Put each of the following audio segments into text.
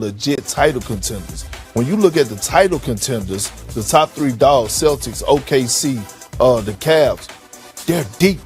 legit title contenders. When you look at the title contenders, the top three dogs, Celtics, OKC, the Cavs, they're deep,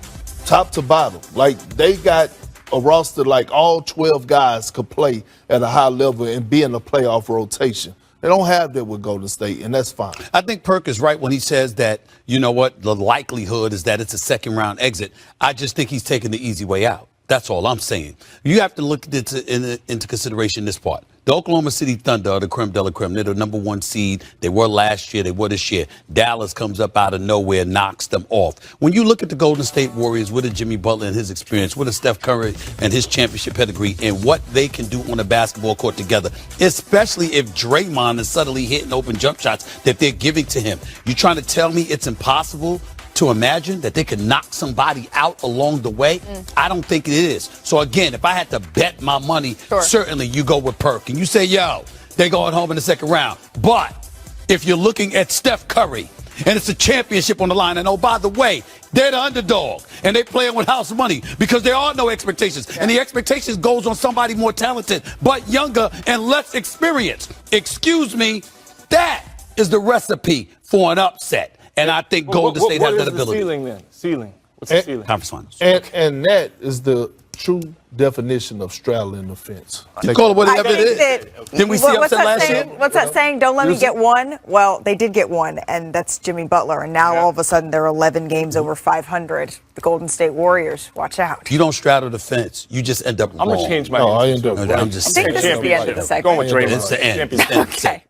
top to bottom. Like, they got a roster like all 12 guys could play at a high level and be in a playoff rotation. They don't have that with Golden State, and that's fine. I think Perk is right when he says that, you know what, the likelihood is that it's a second-round exit. I just think he's taking the easy way out. That's all I'm saying. You have to look into consideration this part. The Oklahoma City Thunder are the creme de la creme. They're the number one seed. They were last year. They were this year. Dallas comes up out of nowhere, knocks them off. When you look at the Golden State Warriors with a Jimmy Butler and his experience, with a Steph Curry and his championship pedigree, and what they can do on a basketball court together, especially if Draymond is suddenly hitting open jump shots that they're giving to him. You trying to tell me it's impossible to imagine that they could knock somebody out along the way? I don't think it is. So again, if I had to bet my money, certainly you go with Perk. And you say, yo, they're going home in the second round. But if you're looking at Steph Curry, and it's a championship on the line, and oh, by the way, they're the underdog, and they playing with house money because there are no expectations. And the expectations goes on somebody more talented, but younger and less experienced. Excuse me, that is the recipe for an upset. And I think Golden State has that ability. What is the ceiling then? Ceiling. What's the ceiling? Conference finals. And that is the true definition of straddling the fence. You call it whatever it is. Didn't we see upset last year? What's that saying? Don't let me get one. Well, they did get one, and that's Jimmy Butler. And now all of a sudden they're 11 games over 500. The Golden State Warriors. Watch out. You don't straddle the fence. You just end up wrong. I'm going to change my answer. I'm just I think saying. this is the end of the segment. Going with Draymond. It's the end. Okay.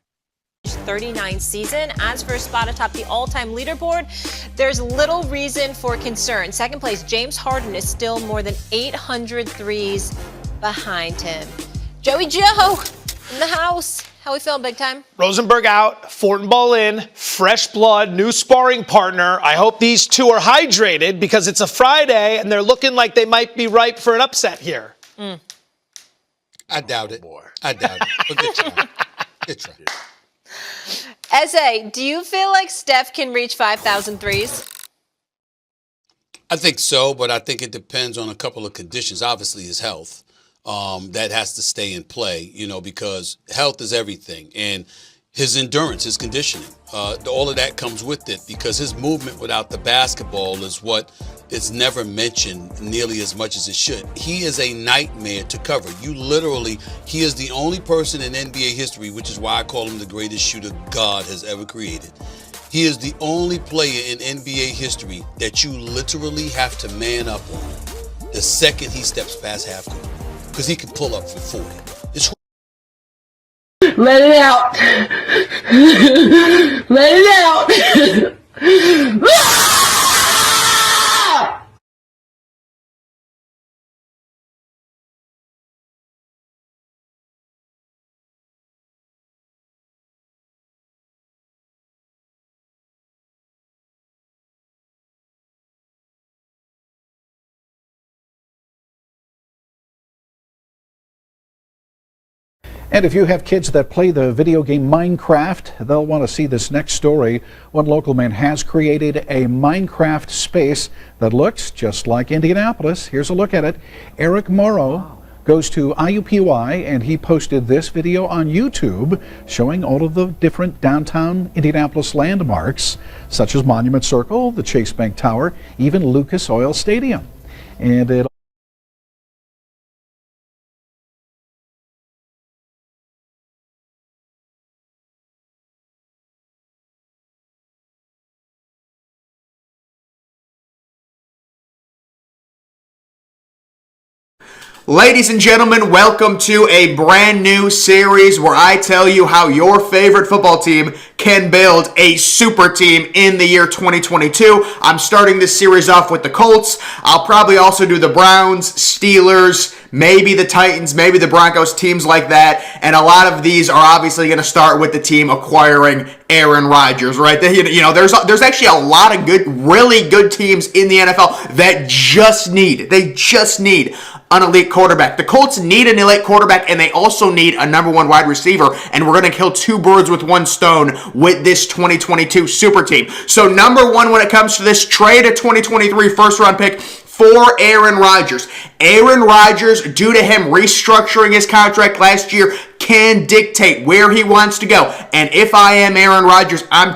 39th season. As for a spot atop the all-time leaderboard, there's little reason for concern. Second place, James Harden is still more than 800 threes behind him. Joey Joe in the house. How we feeling, big time? Rosenberg out, Fortenball in, fresh blood, new sparring partner. I hope these two are hydrated because it's a Friday and they're looking like they might be ripe for an upset here. I doubt it. I doubt it. But good try. Good try. SA, do you feel like Steph can reach 5,000 threes? I think so, but I think it depends on a couple of conditions. Obviously, his health. That has to stay in play, you know, because health is everything. And his endurance, his conditioning, all of that comes with it because his movement without the basketball is what is never mentioned nearly as much as it should. He is a nightmare to cover. He is the only person in NBA history, which is why I call him the greatest shooter God has ever created. He is the only player in NBA history that you literally have to man up on the second he steps past half court because he can pull up for 40. Let it out. Let it out. And if you have kids that play the video game Minecraft, they'll want to see this next story. One local man has created a Minecraft space that looks just like Indianapolis. Here's a look at it. Eric Morrow goes to IUPUI, and he posted this video on YouTube showing all of the different downtown Indianapolis landmarks, such as Monument Circle, the Chase Bank Tower, even Lucas Oil Stadium. And it Ladies and gentlemen, welcome to a brand new series where I tell you how your favorite football team can build a super team in the year 2022. I'm starting this series off with the Colts. I'll probably also do the Browns, Steelers, maybe the Titans, maybe the Broncos, teams like that. And a lot of these are obviously going to start with the team acquiring Aaron Rodgers, right? There's actually a lot of really good teams in the NFL that just need an elite quarterback. The Colts need an elite quarterback, and they also need a number one wide receiver, and we're going to kill two birds with one stone with this 2022 super team. So number one when it comes to this, trade a 2023 first-round pick for Aaron Rodgers. Aaron Rodgers, due to him restructuring his contract last year, can dictate where he wants to go. And if I am Aaron Rodgers, I'm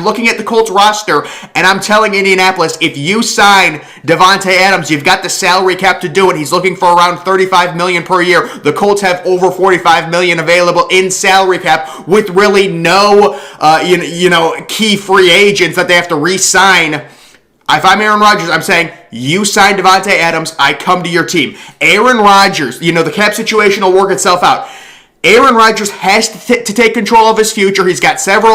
looking at the Colts roster, and I'm telling Indianapolis, if you sign Davante Adams, you've got the salary cap to do it. He's looking for around $35 million per year. The Colts have over $45 million available in salary cap with really no, key free agents that they have to re-sign. If I'm Aaron Rodgers, I'm saying, you sign Davante Adams, I come to your team. Aaron Rodgers, the cap situation will work itself out. Aaron Rodgers has to take control of his future. He's got several